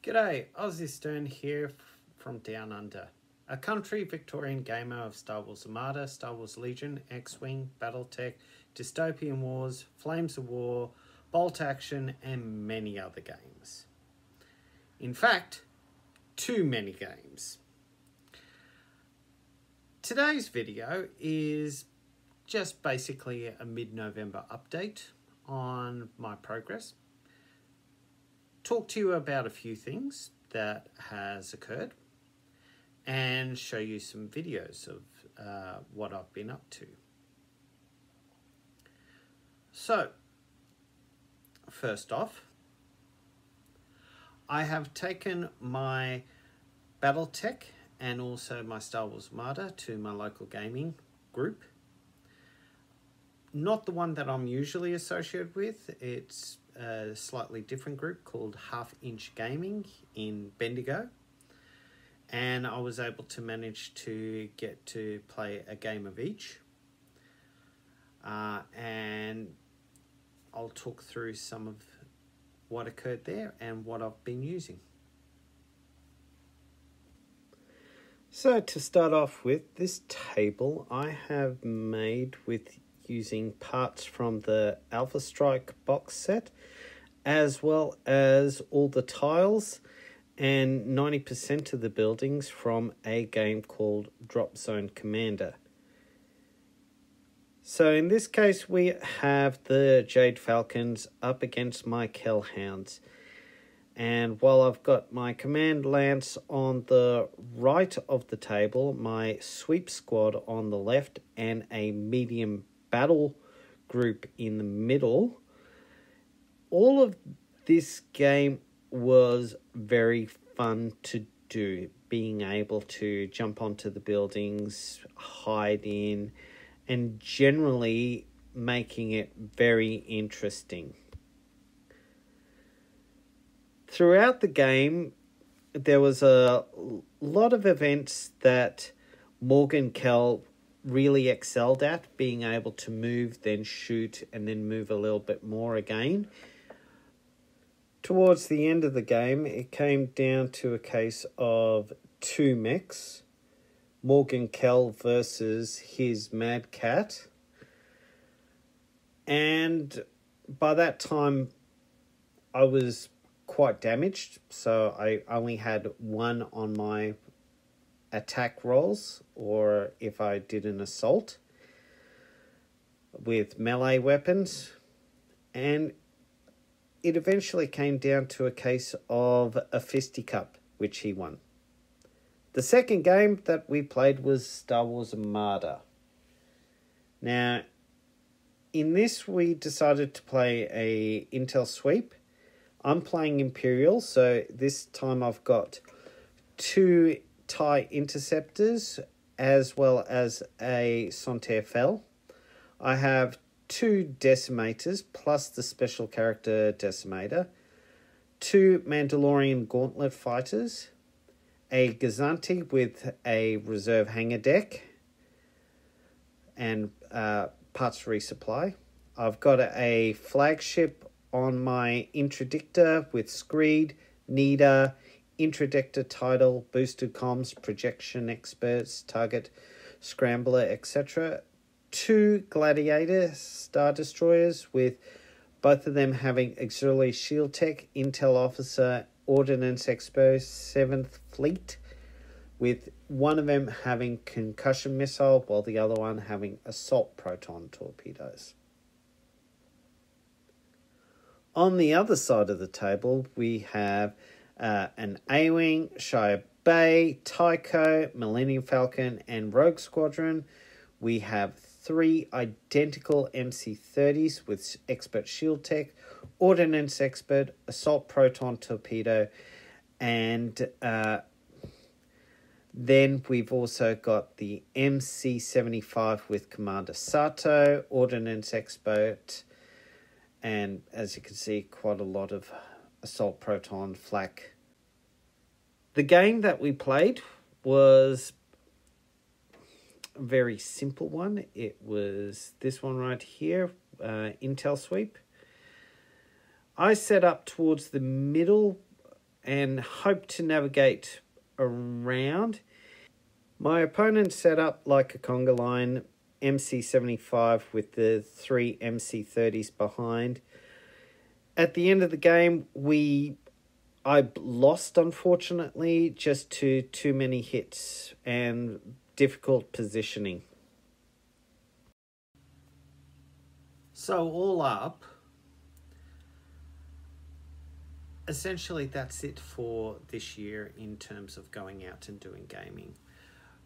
G'day, Aussie Stern here from Down Under, a country Victorian gamer of Star Wars Armada, Star Wars Legion, X-Wing, Battletech, Dystopian Wars, Flames of War, Bolt Action, and many other games. In fact, too many games. Today's video is just basically a mid-November update on my progress. Talk to you about a few things that has occurred and show you some videos of what I've been up to. So, first off, I have taken my Battletech and also my Star Wars Armada to my local gaming group. Not the one that I'm usually associated with. It's a slightly different group called Half Inch Gaming in Bendigo. And I was able to manage to get to play a game of each. And I'll talk through some of what occurred there and what I've been using. So to start off with, this table I have made with using parts from the Alpha Strike box set, as well as all the tiles and 90% of the buildings from a game called Drop Zone Commander. So in this case we have the Jade Falcons up against my Kell Hounds. And while I've got my Command Lance on the right of the table, my Sweep Squad on the left, and a medium battle group in the middle, all of this game was very fun to do. Being able to jump onto the buildings, hide in, and generally making it very interesting. Throughout the game, there was a lot of events that Morgan Kell really excelled at, being able to move, then shoot, and then move a little bit more again. Towards the end of the game, it came down to a case of two mechs, Morgan Kell versus his Mad Cat. And by that time, I was quite damaged, so I only had one on my attack rolls, or if I did an assault with melee weapons, and it eventually came down to a case of a fisticup, which he won. The second game that we played was Star Wars Armada. Now, in this we decided to play a Intel sweep. I'm playing Imperial, so this time I've got two TIE interceptors as well as a Santerre Fel. I have two Decimators plus the special character Decimator, two Mandalorian Gauntlet fighters, a Gazanti with a reserve hangar deck and parts resupply. I've got a flagship on my Interdictor with Screed, Nida, Interdictor title, boosted comms, projection experts, target scrambler, etc. Two Gladiator Star Destroyers with both of them having auxiliary shield tech, intel officer, ordnance expo, 7th Fleet, with one of them having concussion missile while the other one having assault proton torpedoes. On the other side of the table, we have an A-Wing, Shire Bay, Tycho, Millennium Falcon, and Rogue Squadron. We have three identical MC-30s with expert shield tech, ordnance expert, assault proton torpedo, and then we've also got the MC-75 with Commander Sato, ordnance expert, and as you can see, quite a lot of assault proton flak. The game that we played was a very simple one. It was this one right here, Intel Sweep. I set up towards the middle and hope to navigate around. My opponent set up like a conga line, MC75 with the 3 MC30s behind. At the end of the game, I lost, unfortunately, just to too many hits and difficult positioning. So all up, essentially that's it for this year in terms of going out and doing gaming.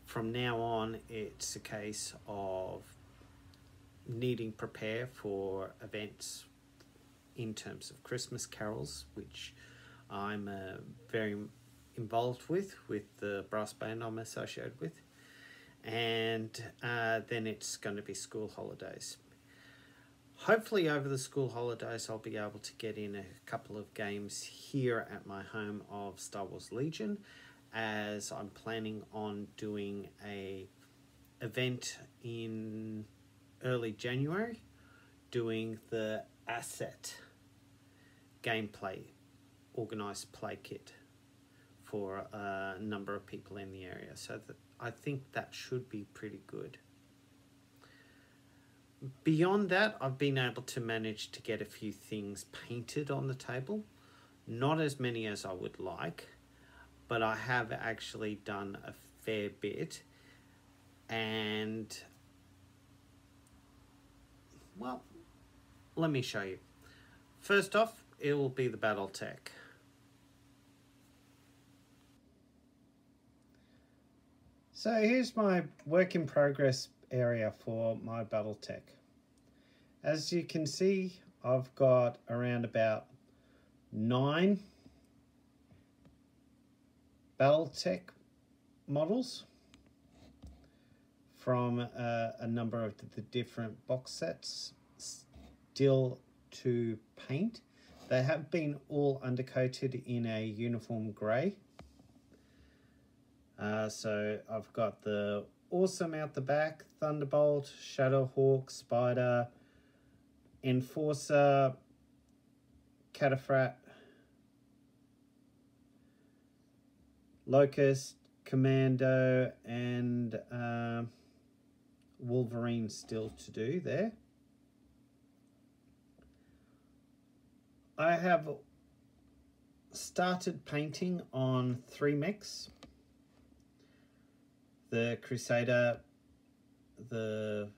From now on, it's a case of needing to prepare for events in terms of Christmas carols, which I'm very involved with the brass band I'm associated with. And then it's going to be school holidays. Hopefully over the school holidays I'll be able to get in a couple of games here at my home of Star Wars Legion, as I'm planning on doing a event in early January, doing the asset gameplay organized play kit for a number of people in the area, so that I think that should be pretty good. Beyond that, I've been able to manage to get a few things painted on the table. Not as many as I would like, but I have actually done a fair bit. And, well, let me show you. First off, it will be the Battletech. So here's my work in progress area for my Battletech. As you can see, I've got around about 9 Battletech models from a number of the different box sets still to paint. They have been all undercoated in a uniform grey. So I've got the Awesome out the back, Thunderbolt, Shadowhawk, Spider, Enforcer, Cataphat, Locust, Commando, and Wolverine still to do there. I have started painting on 3 mechs. The Crusader, the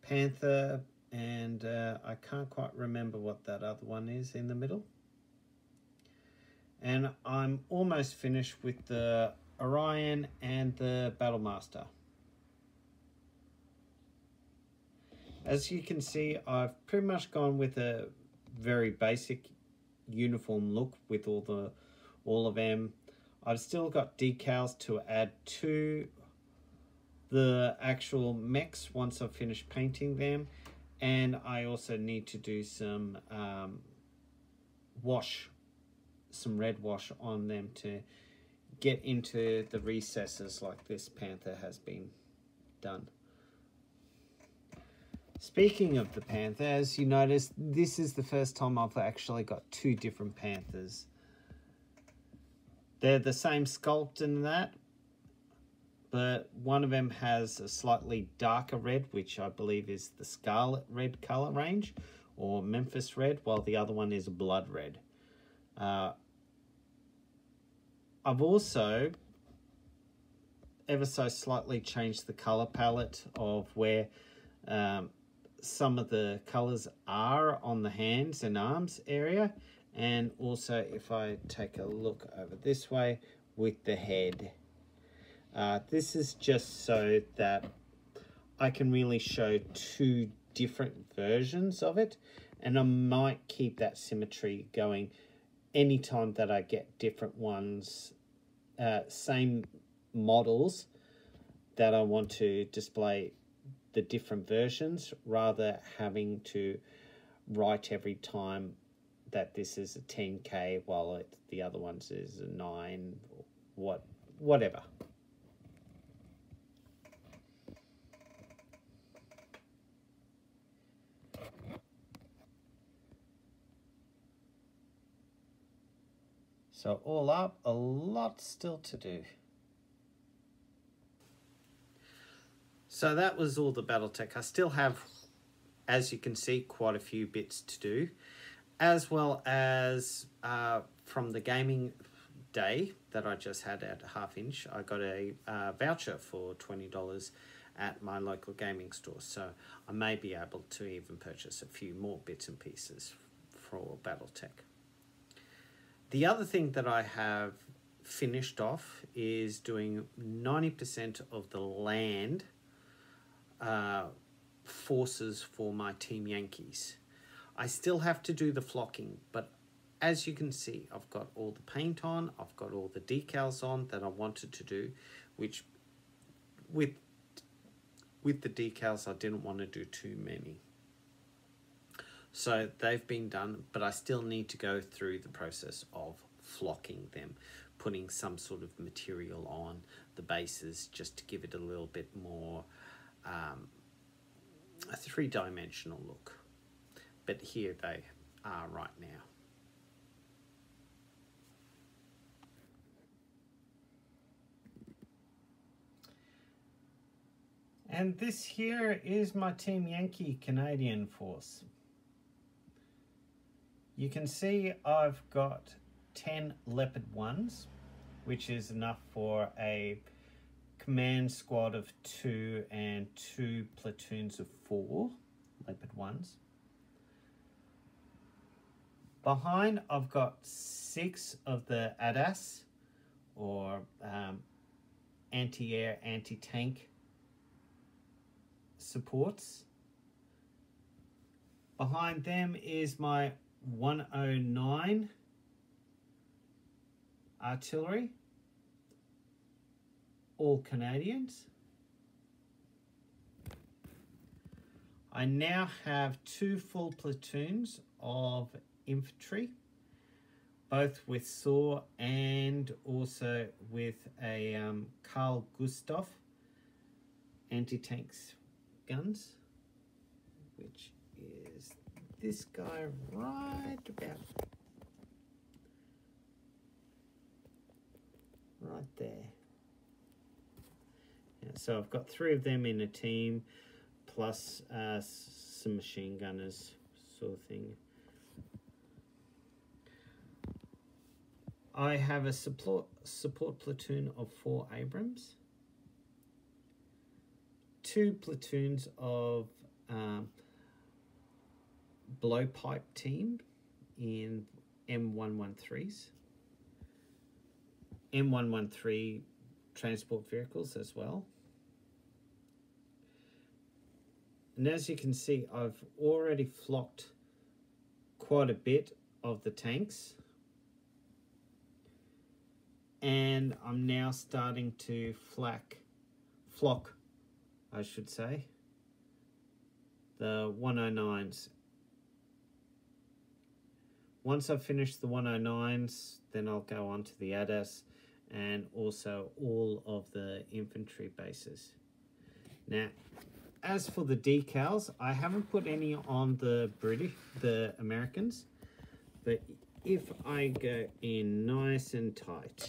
Panther, and I can't quite remember what that other one is in the middle. And I'm almost finished with the Orion and the Battlemaster. As you can see, I've pretty much gone with a very basic uniform look with all of them. I've still got decals to add to the actual mechs once I've finished painting them, and I also need to do some some red wash on them to get into the recesses like this Panther has been done. Speaking of the Panther, as you notice, this is the first time I've actually got 2 different Panthers. They're the same sculpt in that, but one of them has a slightly darker red, which I believe is the Scarlet Red color range, or Memphis Red, while the other one is Blood Red. I've also ever so slightly changed the color palette of where some of the colors are on the hands and arms area. And also, if I take a look over this way with the head, this is just so that I can really show 2 different versions of it, and I might keep that symmetry going anytime that I get different ones, same models that I want to display the different versions, rather having to write every time that this is a 10K while the other ones is a 9, whatever. So all up, a lot still to do. So that was all the Battletech. I still have, as you can see, quite a few bits to do, as well as from the gaming day that I just had at Half Inch, I got a voucher for $20 at my local gaming store. So I may be able to even purchase a few more bits and pieces for Battletech. The other thing that I have finished off is doing 90% of the land forces for my Team Yankees. I still have to do the flocking, but as you can see, I've got all the paint on, I've got all the decals on that I wanted to do, which with the decals I didn't want to do too many. So they've been done, but I still need to go through the process of flocking them, putting some sort of material on the bases just to give it a little bit more a three-dimensional look. But here they are right now. And this here is my Team Yankee Canadian force. You can see I've got 10 Leopard 1s, which is enough for a command squad of 2 and 2 platoons of 4 Leopard 1s. Behind, I've got 6 of the ADAS, or anti-air, anti-tank supports. Behind them is my 109 artillery, all Canadians. I now have 2 full platoons of infantry, both with saw and also with a Carl Gustav anti-tanks guns, which is this guy right about right there. Yeah, so I've got 3 of them in a team, plus some machine gunners sort of thing. I have a support platoon of 4 Abrams, 2 platoons of blowpipe team in M113s, M113 transport vehicles as well. And as you can see, I've already flocked quite a bit of the tanks, and I'm now starting to flock, I should say, the 109s. Once I've finished the 109s, then I'll go on to the ADAS and also all of the infantry bases. Now, as for the decals, I haven't put any on the Americans, but if I go in nice and tight,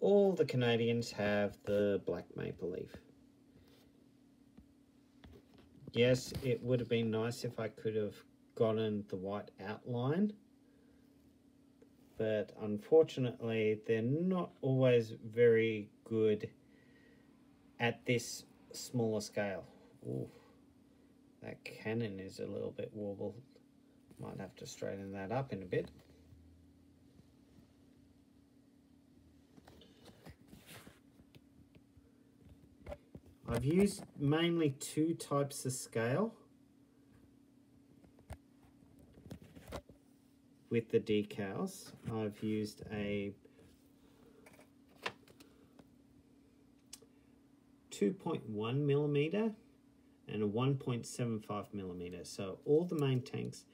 all the Canadians have the black maple leaf. Yes, it would have been nice if I could have gotten the white outline, but unfortunately they're not always very good at this smaller scale. Ooh, that cannon is a little bit warbled. Might have to straighten that up in a bit. I've used mainly 2 types of scale with the decals. I've used a 2.1mm and a 1.75mm. So all the main tanks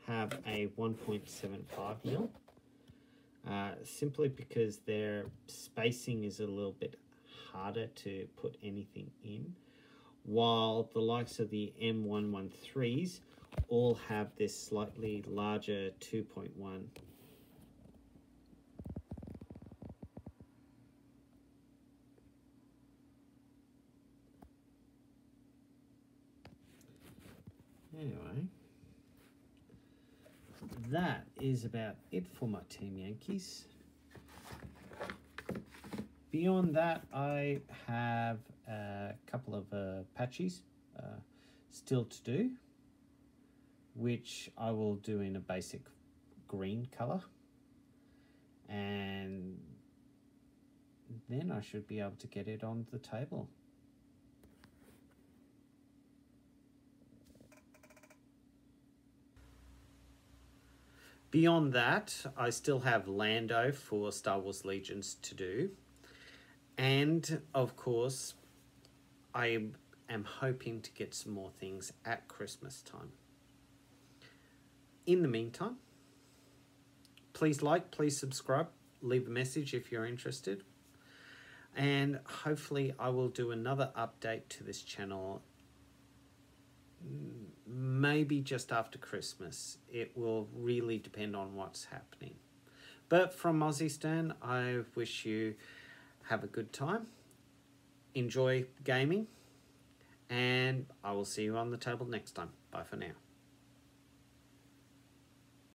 have a 1.75mm, simply because their spacing is a little bit harder to put anything in. while the likes of the M113s all have this slightly larger 2.1. Anyway, that is about it for my Team Yankees. Beyond that, I have a couple of patches still to do, which I will do in a basic green color, and then I should be able to get it on the table. Beyond that, I still have Lando for Star Wars Legions to do. And, of course, I am hoping to get some more things at Christmas time. In the meantime, please like, please subscribe, leave a message if you're interested. And hopefully I will do another update to this channel maybe just after Christmas. It will really depend on what's happening. But from Aussie Stern, I wish you have a good time, enjoy gaming, and I will see you on the table next time. Bye for now.